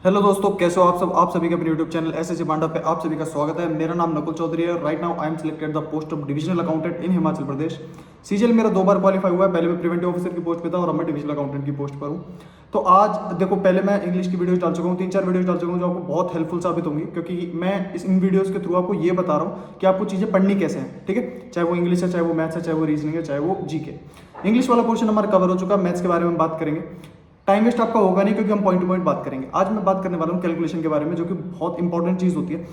Hello दोस्तों, कैसे हो आप सभी के अपने यूट्यूब चैनल एसएससी बांडा पे आप सभी का स्वागत है। मेरा नाम नकुल चौधरी है। Right now I am selected the post of divisional accountant in Himachal Pradesh. CGL मेरा 2 बार क्वालिफाई हुआ है। पहले मैं प्रिवेंटिव ऑफिसर की पोस्ट पे था और अब मैं डिविजनल अकाउंटेंट की पोस्ट पर हूँ। तो आज देखो, पहले मैं इंग्लिश की वीडियोस डाल चुका हूँ, 3-4 वीडियोस डाल चुका हूँ जो आपको बहुत हेल्पफुल साबित होंगी, क्योंकि मैं इन वीडियोस के थ्रू आपको ये बता रहा हूँ कि आपको चीज़ें पढ़नी कैसे हैं। ठीक है, चाहे वो इंग्लिश है, चाहे वो मैथ्स है, चाहे वो रीजनिंग है, चाहे वो जीके। इंग्लिश वाला पोर्शन हमारा कवर हो चुका है। मैथ्स के बारे में बात करेंगे। टाइम वेस्ट आपका होगा नहीं, क्योंकि हम पॉइंट टू पॉइंट बात करेंगे। आज मैं बात करने वाला हूँ कैलकुलेशन के बारे में, जो कि बहुत इंपॉर्टेंट चीज़ होती है।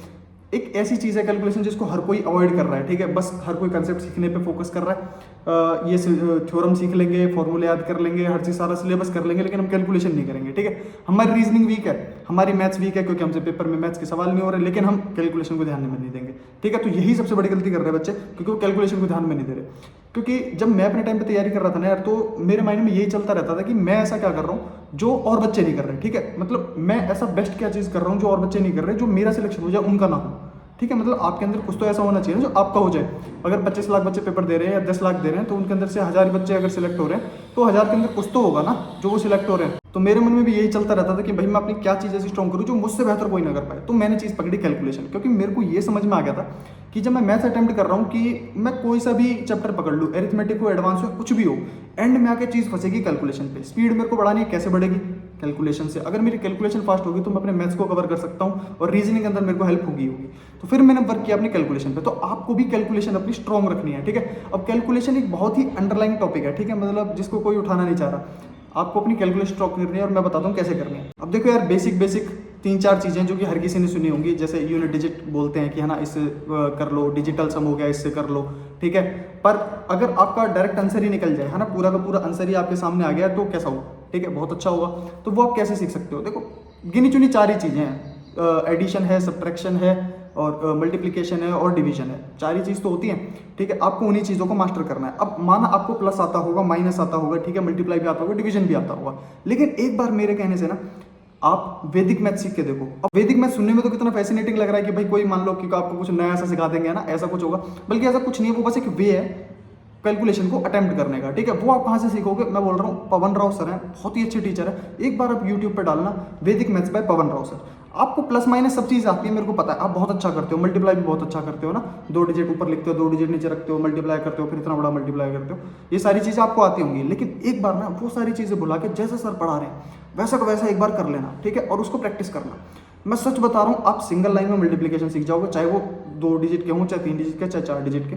एक ऐसी चीज़ है कैलकुलेशन जिसको हर कोई अवॉइड कर रहा है। ठीक है, बस हर कोई कंसेप्ट सीखने पे फोकस कर रहा है। ये थ्योरम सीख लेंगे, फॉर्मूले याद कर लेंगे, हर चीज़ सारा सिलेबस कर लेंगे, लेकिन हम कैलकुलेशन नहीं करेंगे। ठीक है, हमारी रीजनिंग वीक है, हमारी मैथ्स वीक है, क्योंकि हमसे पेपर में मैथ्स के सवाल नहीं हो रहे, लेकिन हम कैलकुलेशन को ध्यान में नहीं देंगे। ठीक है, तो यही सबसे बड़ी गलती कर रहे हैं बच्चे, क्योंकि वो कैलकुलेशन को ध्यान में नहीं दे रहे। क्योंकि जब मैं अपने टाइम पे तैयारी कर रहा था ना यार, तो मेरे माइंड में यही चलता रहता था कि मैं ऐसा क्या कर रहा हूँ जो और बच्चे नहीं कर रहे। ठीक है, मतलब मैं ऐसा बेस्ट क्या चीज़ कर रहा हूँ जो और बच्चे नहीं कर रहे, जो मेरा सिलेक्शन हो जाए उनका ना हो। ठीक है, मतलब आपके अंदर कुछ तो ऐसा होना चाहिए ना जो आपका हो जाए। अगर 25 लाख बच्चे पेपर दे रहे हैं या 10 लाख दे रहे हैं, तो उनके अंदर से 1000 बच्चे अगर सिलेक्ट हो रहे हैं, तो 1000 के अंदर कुछ तो होगा ना जो वो सिलेक्ट हो रहे हैं। तो मेरे मन में भी यही चलता रहता था कि भाई मैं अपनी क्या चीज़ ऐसी स्ट्रॉन्ग करूँ जो मुझसे बेहतर कोई ना कर पाए। तो मैंने चीज़ पकड़ी कैलकुलेशन, क्योंकि मेरे को ये समझ में आ गया था कि जब मैं मैथ्स अटेम्प्ट कर रहा हूँ कि मैं कोई सा भी चैप्टर पकड़ लूँ, एरिथमेटिक हो, एडवांस हो, कुछ भी हो, एंड में आके चीज़ फंसेगी कैलकुलेशन पे। स्पीड मेरे को बढ़ानी है, कैसे बढ़ेगी? कैलकुलेशन से। अगर मेरी कैलकुलेशन फास्ट होगी तो मैं अपने मैथ्स को कवर कर सकता हूँ और रीजनिंग के अंदर मेरे को हेल्प होगी। तो फिर मैंने वर्क किया अपनी कैलकुलेशन पे। तो आपको भी कैलकुलेशन अपनी स्ट्रॉन्ग रखनी है। ठीक है, अब कैलकुलेशन एक बहुत ही अंडरलाइन टॉपिक है। ठीक है, मतलब जिसको कोई उठाना नहीं चाह रहा। आपको अपनी कैलकुलेशन स्ट्रॉन्ग करनी है और मैं बताता हूँ कैसे करनी है। अब देखो यार, बेसिक बेसिक 3-4 चीज़ें जो कि हर किसी ने सुनी होंगी, जैसे यूनिट डिजिट बोलते हैं कि है ना, इससे कर लो, डिजिटल सम हो गया, इससे कर लो। ठीक है, पर अगर आपका डायरेक्ट आंसर ही निकल जाए, है ना, पूरा का पूरा आंसर ही आपके सामने आ गया, तो कैसा हो? ठीक है, बहुत अच्छा होगा। तो वो आप कैसे सीख सकते हो? देखो, गिनी चुनी 4 ही चीज़ें हैं। एडिशन है, सब्ट्रैक्शन है, और मल्टीप्लिकेशन है, और डिवीजन है। 4 ही चीज़ तो होती हैं। ठीक है, आपको उन्हीं चीज़ों को मास्टर करना है। अब माना आपको प्लस आता होगा, माइनस आता होगा, ठीक है, मल्टीप्लाई भी आता होगा, डिवीजन भी आता होगा, लेकिन एक बार मेरे कहने से ना आप वैदिक मैथ सीख के देखो। अब वैदिक मैथ सुनने में तो कितना फैसिनेटिंग लग रहा है कि भाई कोई मान लो कि आपको कुछ नया सा सिखा देंगे, है ना, ऐसा कुछ होगा। बल्कि ऐसा कुछ नहीं है, वो बस एक वे है कैलकुलेशन को अटेम्प्ट करने का। ठीक है, वो आप कहाँ से सीखोगे? मैं बोल रहा हूँ, पवन राव सर हैं, बहुत ही अच्छे टीचर है। एक बार आप यूट्यूब पे डालना वैदिक maths by Pawan Rao sir. आपको प्लस माइनस सब चीज़ आती है, मेरे को पता है। आप बहुत अच्छा करते हो, मल्टीप्लाई भी बहुत अच्छा करते हो ना, 2 डिजिट ऊपर लिखते हो, 2 डिजिट नीचे रखते हो, मल्टीप्लाई करते हो, फिर इतना बड़ा मल्टीप्लाई करते हो। ये सारी चीज़ें आपको आती होंगी, लेकिन एक बार ना वो सारी चीज़ें भुला के जैसा सर पढ़ा रहे हैं वैसा का वैसा एक बार कर लेना। ठीक है, और उसको प्रैक्टिस करना। मैं सच बता रहा हूँ, आप सिंगल लाइन में मल्टीप्लिकेशन सीख जाओगे, चाहे वो 2 डिजिट के हों, चाहे 3 डिजिट के, चाहे 4 डिजिट के।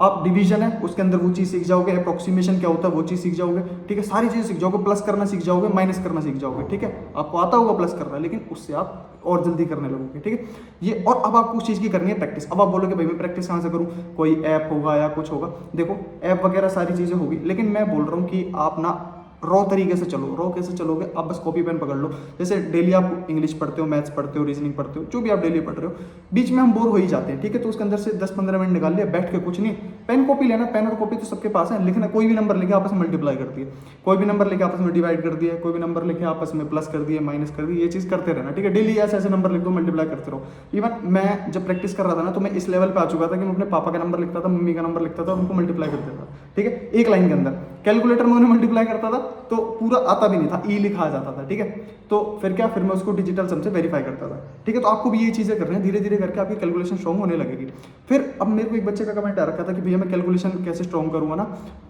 आप डिवीजन है, उसके अंदर वो चीज़ सीख जाओगे, अप्रोक्सीमेशन क्या होता है वो चीज़ सीख जाओगे। ठीक है, सारी चीज़ें सीख जाओगे, प्लस करना सीख जाओगे, माइनस करना सीख जाओगे। ठीक है, आपको आता होगा प्लस करना, लेकिन उससे आप और जल्दी करने लगोगे। ठीक है, ये। और अब आपको उस चीज़ की करनी है प्रैक्टिस। अब आप बोलोगे भाई मैं प्रैक्टिस कहाँ से करूँ? कोई ऐप होगा या कुछ होगा। देखो, ऐप वगैरह सारी चीज़ें होगी, लेकिन मैं बोल रहा हूँ कि आप ना रॉ तरीके से चलो। रॉ कैसे चलोगे? आप बस कॉपी पेन पकड़ लो। जैसे डेली आप इंग्लिश पढ़ते हो, मैथ्स पढ़ते हो, रीजनिंग पढ़ते हो, जो भी आप डेली पढ़ रहे हो, बीच में हम बोर हो ही जाते हैं। ठीक है, तो उसके अंदर से 10-15 मिनट निकाल लिया, बैठ के कुछ नहीं, पेन कॉपी लेना। पेन और कॉपी तो सबके पास है, लिखना। कोई भी नंबर लेके आपस में मल्टीप्लाई कर दिए, कोई भी नंबर लेके आपस में डिवाइड कर दिया, कोई भी नंबर लेके आपस में प्लस कर दिए, माइनस कर दिए, ये चीज़ करते रहना। ठीक है, डेली ऐसे ऐसे नंबर लिख दो, मल्टीप्लाई करते रहो। इवन मैं जब प्रैक्टिस कर रहा था ना, तो मैं इस लेवल पे आ चुका था कि मैं अपने पापा का नंबर लिखता था, मम्मी का नंबर लिखता था और उनको मल्टीप्लाई कर देता था। ठीक है, एक लाइन के अंदर। कैलकुलेटर में उन्हें मल्टीप्लाई करता था तो पूरा आता भी नहीं था, ई लिखा आ जाता था। ठीक है, तो फिर क्या, फिर मैं उसको डिजिटल सम से वेरीफाई करता था। ठीक है, तो आपको भी ये चीज़ें करनी है, धीरे धीरे करके आपकी कैलकुलेशन स्ट्रॉन्ग होने लगेगी। फिर अब मेरे को एक बच्चे का कमेंट आ रखा था कि भैया मैं कैलकुलेशन कैसे स्ट्रॉन्ग करूँगा ना,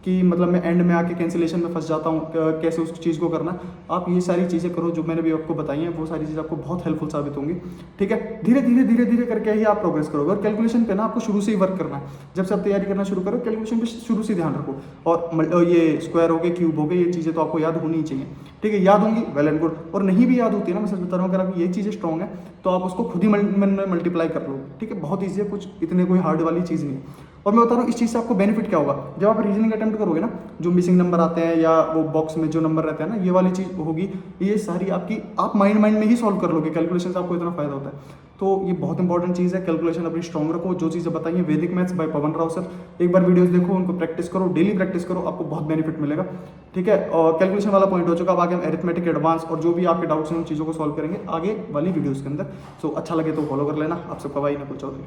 कि मतलब मैं एंड में आके कैंसिलेशन में फंस जाता हूँ, कैसे उस चीज़ को करना। आप ये सारी चीज़ें करो जो मैंने भी आपको बताई हैं, वो सारी चीज़ आपको बहुत हेल्पफुल साबित होंगी। ठीक है, धीरे धीरे धीरे धीरे करके ही आप प्रोग्रेस करोगे। और कैलकुलेशन पे ना आपको शुरू से ही वर्क करना है। जब से आप तैयारी करना शुरू करो, कैलकुलेशन पे शुरू से ध्यान रखो। और ये स्क्वायर हो गए, क्यूब हो गए, ये चीज़ें तो आपको याद होनी ही चाहिए। ठीक है, याद होंगी, वेल एंड गुड। और नहीं भी याद होती है ना, मैं सच बता रहा हूँ, अगर आपकी ये चीज़ें स्ट्रॉन्ग है तो आप उसको खुद ही मन में मल्टीप्लाई कर लो। ठीक है, बहुत ईजी है, कुछ इतने कोई हार्ड वाली चीज़ नहीं है। और मैं बता रहा हूँ, इस चीज़ से आपको बेनिफिट क्या होगा। जब आप रीजनिंग अटेम्प्ट करोगे ना, जो मिसिंग नंबर आते हैं या वो बॉक्स में जो नंबर रहते हैं ना, ये वाली चीज़ होगी, ये सारी आपकी आप माइंड में ही सॉल्व कर लोगे। कैलकुलेशन से आपको इतना फायदा होता है। तो ये बहुत इंपॉर्टेंट चीज़ है। कैलकुलेशन अपनी स्ट्रॉन्ग रखो। जो चीज़ें बताइए वैदिक maths by Pawan Rao sir, एक बार वीडियोस देखो, उनको प्रैक्टिस करो, डेली प्रैक्टिस करो, आपको बहुत बेनिफिट मिलेगा। ठीक है, और कैलकुलेशन वाला पॉइंट हो चुका। अब आगे हम एरिथमेटिक एडवांस और जो भी आपके डाउट्स हैं उन चीज़ों को सॉल्व करेंगे आगे वाली वीडियोज़ के अंदर। सो अच्छा लगे तो फॉलो कर लेना। आप सबका भाई नकुल चौधरी।